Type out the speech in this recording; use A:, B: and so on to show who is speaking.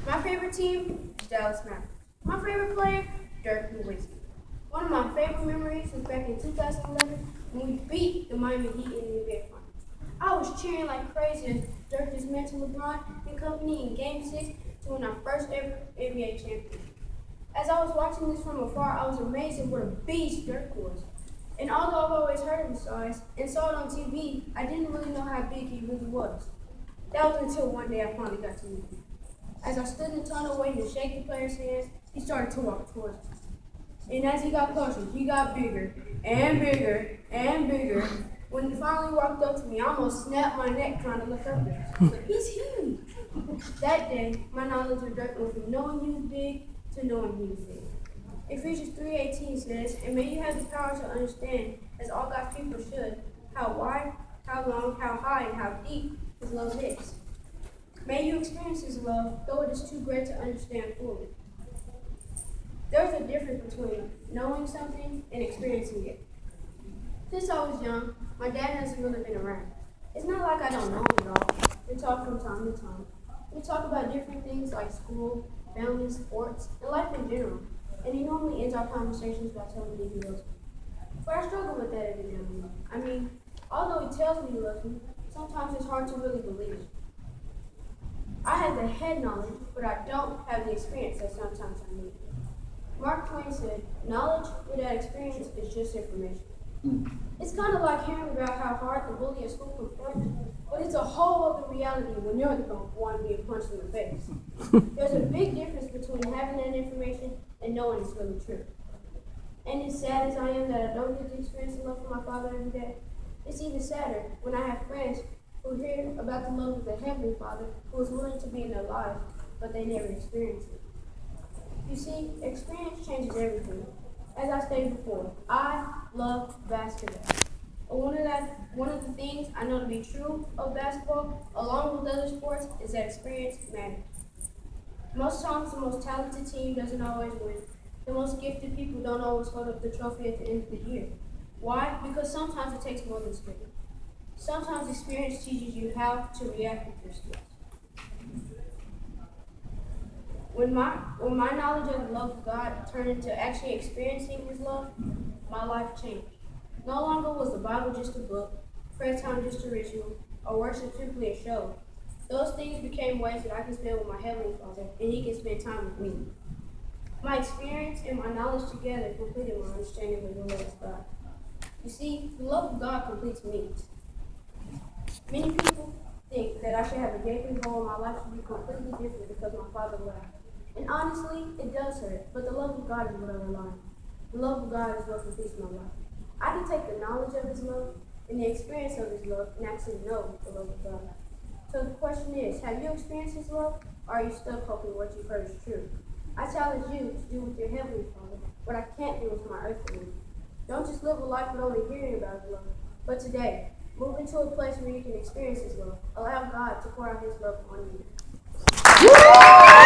A: My favorite team is Dallas Mavericks. My favorite player, Dirk Nowitzki. One of my favorite memories was back in 2011 when we beat the Miami Heat in the NBA Finals. I was cheering like crazy as Dirk dismantled LeBron and company in Game 6 to win our first ever NBA championship. As I was watching this from afar, I was amazed at what a beast Dirk was. And although I've always heard of his size and saw it on TV, I didn't really know how big he really was. That was until one day I finally got to meet him. As I stood in the tunnel waiting to shake the players' hands, he started to walk towards me. And as he got closer, he got bigger and bigger and bigger. When he finally walked up to me, I almost snapped my neck trying to look up there. But he's huge. That day, my knowledge of Dirk went from knowing he was big to knowing he was big. Ephesians 3:18 says, "And may you have the power to understand, as all God's people should, how wide, how long, how high, and how deep his love is. May you experience his love, though it is too great to understand fully." There's a difference between knowing something and experiencing it. Since I was young, my dad hasn't really been around. It's not like I don't know him at all. We talk from time to time. We talk about different things like school, family, sports, and life in general. And he normally ends our conversations by telling me he loves me. But I struggle with that every now and then. I mean, although he tells me he loves me, sometimes it's hard to really believe it. I have the head knowledge, but I don't have the experience that sometimes I need. Mark Twain said, "Knowledge without experience is just information." It's kind of like hearing about how hard the bully at school can punch, but it's a whole other reality when you're the one being punched in the face. There's a big difference between having that information and knowing it's really true. And as sad as I am that I don't get to experience the love from my Father every day, it's even sadder when I have friends who hear about the love of the Heavenly Father who is willing to be in their lives, but they never experience it. You see, experience changes everything. As I stated before, I love basketball. One of the things I know to be true of basketball, along with other sports, is that experience matters. Most times, the most talented team doesn't always win. The most gifted people don't always hold up the trophy at the end of the year. Why? Because sometimes it takes more than skill. Sometimes experience teaches you how to react with your skills. When my knowledge of the love of God turned into actually experiencing his love, my life changed. No longer was the Bible just a book, prayer time just a ritual, or worship simply a show. Those things became ways that I can spend with my Heavenly Father, and he can spend time with me. My experience and my knowledge together completed my understanding of the love of God. You see, the love of God completes me. Many people think that I should have a gaping hole and my life should be completely different because my father left. And honestly, it does hurt, but the love of God is what I rely on. The love of God is what completes my life. I can take the knowledge of his love and the experience of his love and actually know the love of God. So the question is, have you experienced his love, or are you stuck hoping what you've heard is true? I challenge you to do with your Heavenly Father what I can't do with my earthly one. Don't just live a life with only hearing about his love, but today, move into a place where you can experience his love. Allow God to pour out his love on you.